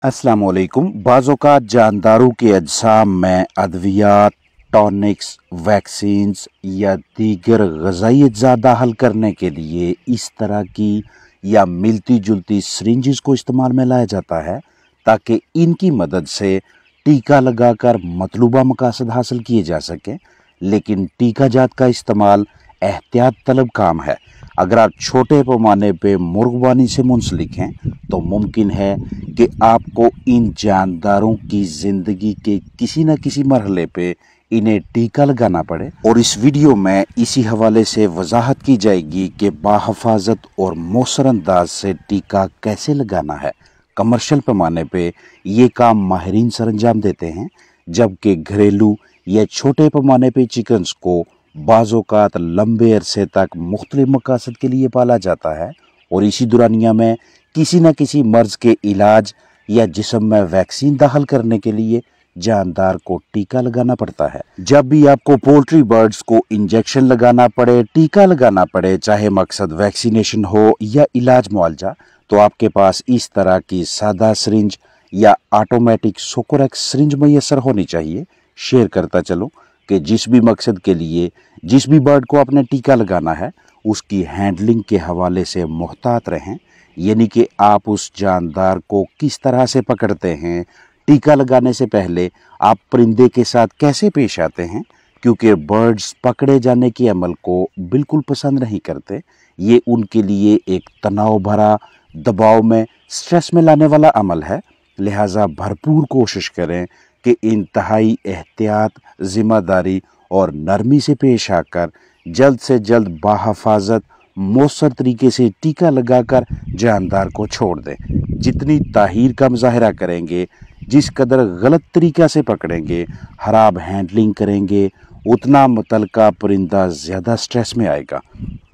अस्सलाम वालेकुम। बाज़ औक़ात जानदारों के अज्साम में अद्वियात, टॉनिक्स, वैक्सीन्स या दीगर ग़िज़ाई अज्जा दाखिल करने के लिए इस तरह की या मिलती जुलती सिरिंजेस को इस्तेमाल में लाया जाता है ताकि इनकी मदद से टीका लगाकर मतलूबा मकासद हासिल किए जा सकें। लेकिन टीका जात का इस्तेमाल एहतियात तलब काम है। अगर आप छोटे पैमाने पे मुर्गबानी से मुंसलिक हैं तो मुमकिन है कि आपको इन जानदारों की ज़िंदगी के किसी न किसी मरहले पे इन्हें टीका लगाना पड़े। और इस वीडियो में इसी हवाले से वजाहत की जाएगी कि बाहिफाजत और मौसर अंदाज से टीका कैसे लगाना है। कमर्शियल पैमाने पे ये काम माहिरीन सर अंजाम देते हैं, जबकि घरेलू या छोटे पैमाने पे चिकन्स को बाज़ औक़ात लंबे अरसे तक मुख्तलिफ मकासद के लिए पाला जाता है और इसी दुरानिया में किसी न किसी मर्ज के इलाज या जिस्म में वैक्सीन दाखिल करने के लिए जानदार को टीका लगाना पड़ता है। जब भी आपको पोल्ट्री बर्ड्स को इंजेक्शन लगाना पड़े, टीका लगाना पड़े, चाहे मकसद वैक्सीनेशन हो या इलाज मुआवजा, तो आपके पास इस तरह की सादा सिरिंज या ऑटोमेटिक सोकोरेक्स सिरिंज मैसर होनी चाहिए। शेयर करता चलो कि जिस भी मकसद के लिए जिस भी बर्ड को आपने टीका लगाना है उसकी हैंडलिंग के हवाले से मुहतात रहें, यानी कि आप उस जानदार को किस तरह से पकड़ते हैं, टीका लगाने से पहले आप परिंदे के साथ कैसे पेश आते हैं, क्योंकि बर्ड्स पकड़े जाने के अमल को बिल्कुल पसंद नहीं करते। ये उनके लिए एक तनाव भरा, दबाव में, स्ट्रेस में लाने वाला अमल है। लिहाजा भरपूर कोशिश करें कि इंतहाई एहतियात, जिम्मेदारी और नरमी से पेश आकर जल्द से जल्द बाहिफाजत मौसर तरीके से टीका लगाकर जानदार को छोड़ दें। जितनी ताहीर का मुजाहरा करेंगे, जिस कदर गलत तरीका से पकड़ेंगे, खराब हैंडलिंग करेंगे, उतना मुतलका परिंदा ज़्यादा स्ट्रेस में आएगा।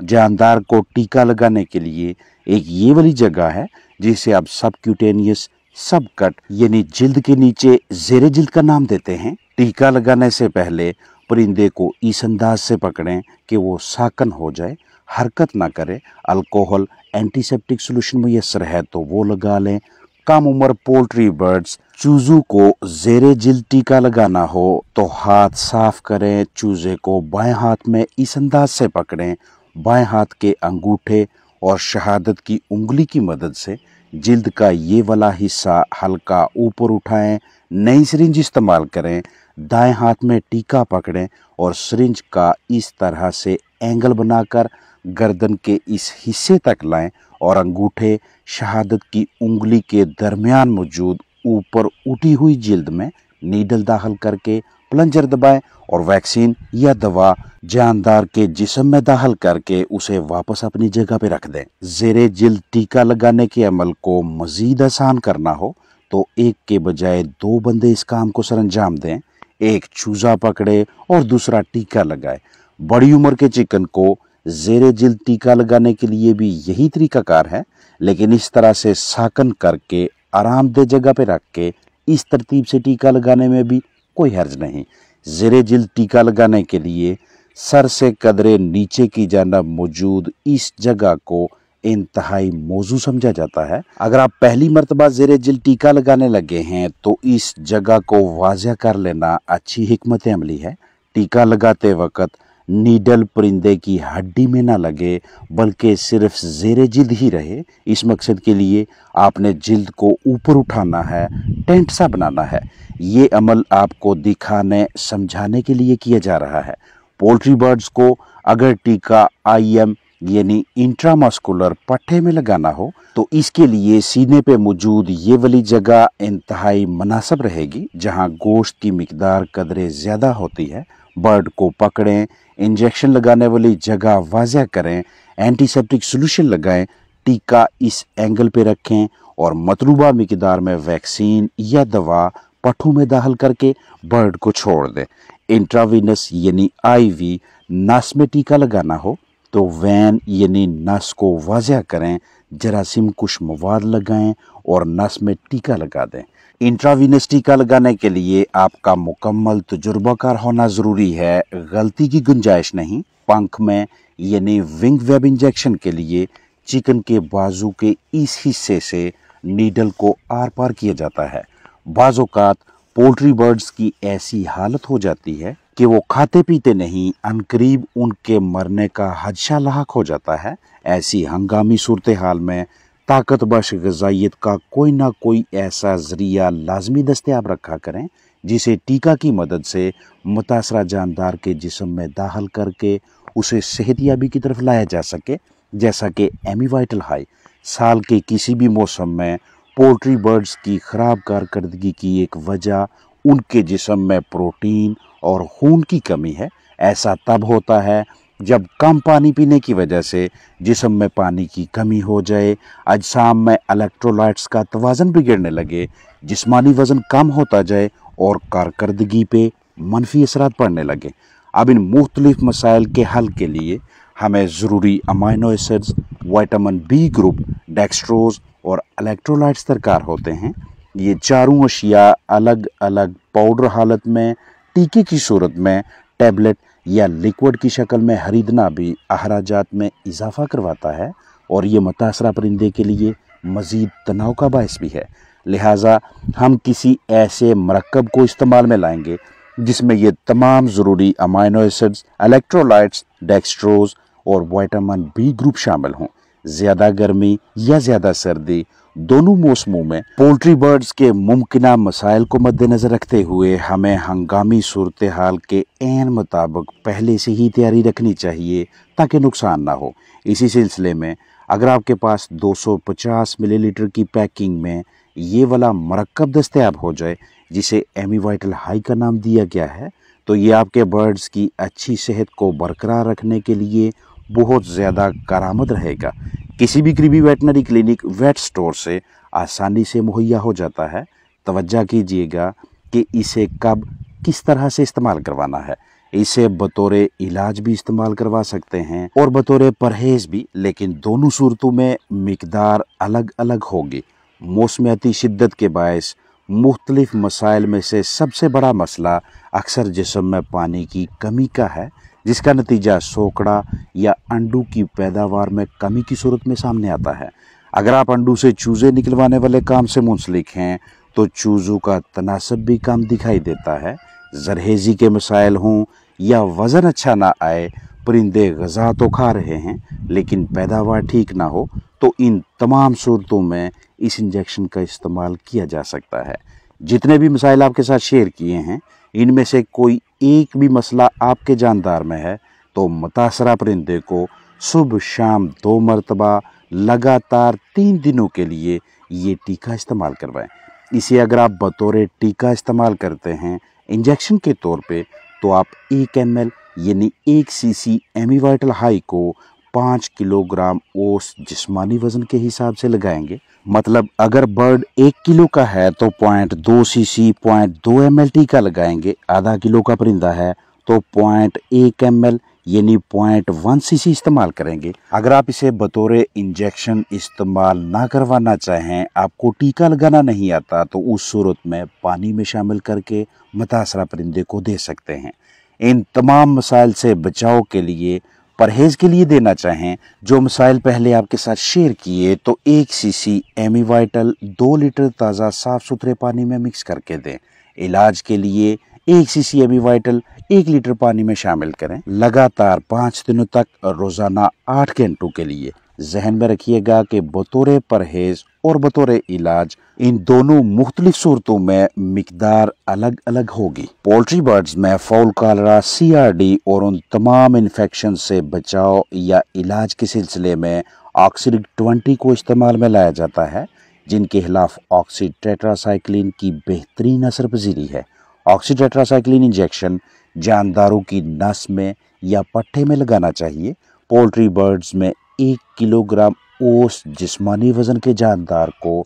जानदार को टीका लगाने के लिए एक ये वाली जगह है जिसे आप सबक्यूटेनियस सब कट यानी जिल्द के नीचे ज़ेरे जिल्द का नाम देते हैं। टीका लगाने से पहले परिंदे को इस अंदाज से पकड़ें कि वो साकन हो जाए, हरकत ना करे। अल्कोहल एंटीसेप्टिक सोल्यूशन मैसर है तो वो लगा लें। कम उम्र पोल्ट्री बर्ड्स चूजू को ज़ेरे जिल्द टीका लगाना हो तो हाथ साफ करें। चूजे को बाएं हाथ में इस अंदाज से पकड़ें, बाएं हाथ के अंगूठे और शहादत की उंगली की मदद से जिल्द का ये वाला हिस्सा हल्का ऊपर उठाएं। नई सिरिंज इस्तेमाल करें। दाएं हाथ में टीका पकड़ें और सिरिंज का इस तरह से एंगल बनाकर गर्दन के इस हिस्से तक लाएं और अंगूठे शहादत की उंगली के दरमियान मौजूद ऊपर उठी हुई जिल्द में नीडल दाखिल करके प्लंजर दबाएं और वैक्सीन या दवा जानदार के जिस्म में दाखिल करके उसे वापस अपनी जगह पे रख दें। ज़ेरे जिल्द टीका लगाने के अमल को मजीद आसान करना हो तो एक के बजाय दो बंदे इस काम को सरअंजाम दें। एक चूजा पकड़े और दूसरा टीका लगाए। बड़ी उम्र के चिकन को ज़ेरे जिल्द टीका लगाने के लिए भी यही तरीकाकार है, लेकिन इस तरह से साकन करके आरामदेह जगह पे रख के इस तरतीब से टीका लगाने में भी कोई हर्ज नहीं। ज़ेरे जिल्द टीका लगाने के लिए सर से कदरे नीचे की जानिब मौजूद इस जगह को इंतहाई मौजू समझा जाता है। अगर आप पहली मर्तबा ज़ेरे जिल्द टीका लगाने लगे हैं तो इस जगह को वाज़ेह कर लेना अच्छी हिकमत अमली है। टीका लगाते वक्त नीडल परिंदे की हड्डी में ना लगे बल्कि सिर्फ ज़ेरे जिल्द ही रहे। इस मकसद के लिए आपने जिल्द को ऊपर उठाना है, टेंट सा बनाना है। ये अमल आपको दिखाने समझाने के लिए किया जा रहा है। पोल्ट्री बर्ड्स को अगर टीका IM यानी इंट्रामस्कुलर पट्टे में लगाना हो तो इसके लिए सीने पे मौजूद ये वाली जगह इंतहाई मुनासिब रहेगी जहां गोश्त की मिकदार कदरे ज़्यादा होती है। बर्ड को पकड़ें, इंजेक्शन लगाने वाली जगह वाज़ेह करें, एंटीसेप्टिक सोल्यूशन लगाएं, टीका इस एंगल पे रखें और मतलूबा मिकदार में वैक्सीन या दवा पट्ठू में दाखिल करके बर्ड को छोड़ दें। इंट्रावीनस यानी IV नस में टीका लगाना हो तो वैन यानी नस को वाज़ेह करें, जरासीम कुछ मवाद लगाएं और नस में टीका लगा दें। इंट्रावीनस टीका लगाने के लिए आपका मुकम्मल तजुर्बाकार होना ज़रूरी है, गलती की गुंजाइश नहीं। पंख में यानी विंग वेब इंजेक्शन के लिए चिकन के बाजू के इस हिस्से से नीडल को आर पार किया जाता है। बाज़ औक़ात पोल्ट्री बर्ड्स की ऐसी हालत हो जाती है कि वो खाते पीते नहीं, अनकरीब उनके मरने का खदशा लाहक हो जाता है। ऐसी हंगामी सूरत हाल में ताकत बख्श ग़िज़ाइयत का कोई ना कोई ऐसा ज़रिया लाजमी दस्तयाब रखा करें जिसे टीका की मदद से मुतासरा जानदार के जिस्म में दाखिल करके उसे सेहतियाबी की तरफ लाया जा सके। जैसा कि एमीवाइटल हाई साल के किसी भी मौसम में पोल्ट्री बर्ड्स की ख़राब कारकर्दगी की एक वजह उनके जिस्म में प्रोटीन और खून की कमी है। ऐसा तब होता है जब कम पानी पीने की वजह से जिस्म में पानी की कमी हो जाए, अजसाम में इलेक्ट्रोलाइट्स का तवाज़न बिगड़ने लगे, जिस्मानी वज़न कम होता जाए और कारकर्दगी पे मनफी असरात पड़ने लगे। अब इन मुख्तलिफ मसाइल के हल के लिए हमें ज़रूरी amino acids, vitamin B group, dextrose और इलेक्ट्रोलाइट्स दरकार होते हैं। ये चारों अशिया अलग अलग पाउडर हालत में, टीके की सूरत में, टैबलेट या लिक्विड की शक्ल में खरीदना भी अखराजात में इजाफा करवाता है और ये मुतासरा परिंदे के लिए मज़ीद तनाव का बायस भी है। लिहाजा हम किसी ऐसे मरकब को इस्तेमाल में लाएंगे जिसमें ये तमाम ज़रूरी अमाइनो एसिड्स, इलेक्ट्रोलाइट्स, डेक्सट्रोज और विटामिन बी ग्रुप शामिल हों। ज़्यादा गर्मी या ज़्यादा सर्दी दोनों मौसमों में पोल्ट्री बर्ड्स के मुमकिना मसाइल को मद्देनज़र रखते हुए हमें हंगामी सूरत हाल के ऐन मुताबिक पहले से ही तैयारी रखनी चाहिए ताकि नुकसान ना हो। इसी सिलसिले में अगर आपके पास 250 मिलीलीटर की पैकिंग में ये वाला मरकब दस्तयाब हो जाए जिसे एमीवाइटल हाई का नाम दिया गया है, तो ये आपके बर्ड्स की अच्छी सेहत को बरकरार रखने के लिए बहुत ज़्यादा कारामद रहेगा। किसी भी करीबी वेटनरी क्लिनिक, वेट स्टोर से आसानी से मुहैया हो जाता है। तवज्जो कीजिएगा कि इसे कब किस तरह से इस्तेमाल करवाना है। इसे बतौर इलाज भी इस्तेमाल करवा सकते हैं और बतौर परहेज़ भी, लेकिन दोनों सूरतों में मिकदार अलग अलग होगी। मौसमियाती शिद्दत के बायस मुख्तलिफ मसाइल में से सबसे बड़ा मसला अक्सर जिस्म में पानी की कमी का है, जिसका नतीजा सोकड़ा या अंडू की पैदावार में कमी की सूरत में सामने आता है। अगर आप अंडू से चूज़े निकलवाने वाले काम से मुंसलिक हैं तो चूज़ों का तनासब भी कम दिखाई देता है। जरहेज़ी के मसाइल हों या वज़न अच्छा ना आए, परिंदे ग़िज़ा तो खा रहे हैं लेकिन पैदावार ठीक ना हो, तो इन तमाम सूरतों में इस इंजेक्शन का इस्तेमाल किया जा सकता है। जितने भी मसाइल आपके साथ शेयर किए हैं, इनमें से कोई एक भी मसला आपके जानदार में है तो मुतासरा परिंदे को सुबह शाम 2 मरतबा लगातार 3 दिनों के लिए ये टीका इस्तेमाल करवाएं। इसे अगर आप बतौर टीका इस्तेमाल करते हैं इंजेक्शन के तौर पे, तो आप 1 ml यानी 1 cc एमीवाइटल हाई को 5 किलोग्राम औस जिस्मानी वज़न के हिसाब से लगाएंगे। मतलब अगर बर्ड 1 किलो का है तो 0.2 cc 0.2 ml टीका लगाएंगे। आधा किलो का परिंदा है तो 0.1 ml यानी 0.1 cc इस्तेमाल करेंगे। अगर आप इसे बतौर इंजेक्शन इस्तेमाल ना करवाना चाहें, आपको टीका लगाना नहीं आता, तो उस सूरत में पानी में शामिल करके मुतासरा परिंदे को दे सकते हैं। इन तमाम मसाइल से बचाव के लिए, परहेज़ के लिए देना चाहें जो मसाइल पहले आपके साथ शेयर किए, तो 1 cc एमीवाइटल 2 लीटर ताज़ा साफ़ सुथरे पानी में मिक्स करके दें। इलाज के लिए 1 cc एमीवाइटल 1 लीटर पानी में शामिल करें। लगातार 5 दिनों तक रोज़ाना 8 घंटों के लिए। जहन में रखिएगा कि बतौर परहेज़ और बतौर इलाज इन दोनों मुख्तलिफ सूरतों में मिकदार अलग अलग होगी। पोल्ट्री बर्ड्स में फाउल कॉलरा, CRD और उन तमाम इन्फेक्शन से बचाव या इलाज के सिलसिले में ऑक्सीडिक 20 को इस्तेमाल में लाया जाता है, जिनके खिलाफ ऑक्सीटेट्रासाइक्लिन की बेहतरीन असर पजीरी है। ऑक्सीटेट्रासाइक्लिन इंजेक्शन जानदारों की नस में या पट्टे में लगाना चाहिए। पोल्ट्री बर्ड्स में 1 किलोग्राम औस जिस्मानी वज़न के जानदार को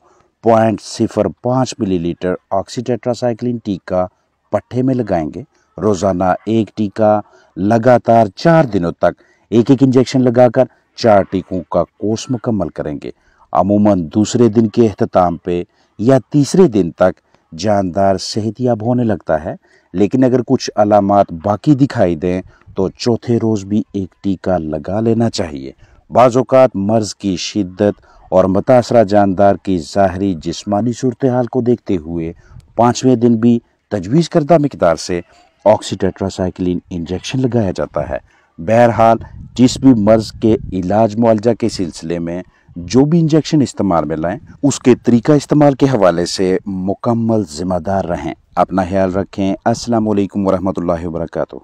0.05 मिलीलीटर ऑक्सीटेट्रासाइक्लिन टीका पट्टे में लगाएंगे। रोज़ाना 1 टीका लगातार 4 दिनों तक एक एक इंजेक्शन लगाकर 4 टीकों का कोर्स मुकम्मल करेंगे। अमूमन दूसरे दिन के अख्ताम पे या तीसरे दिन तक जानदार सेहतियाब होने लगता है, लेकिन अगर कुछ अलामात बाकी दिखाई दें तो चौथे रोज़ भी एक टीका लगा लेना चाहिए। बाज़ औक़ात मर्ज़ की शिद्दत اور متاثرہ جاندار کی ظاہری جسمانی صورتحال کو دیکھتے ہوئے 5ویں دن بھی تجویز کردہ مقدار سے آکسی ٹیٹراسائیکلین انجیکشن لگایا جاتا ہے۔ بہرحال جس بھی مرض کے علاج معالجہ کے سلسلے میں جو بھی انجیکشن استعمال میں لائیں اس کے طریقہ استعمال کے حوالے سے مکمل ذمہ دار رہیں۔ اپنا خیال رکھیں۔ السلام علیکم ورحمۃ اللہ وبرکاتہ۔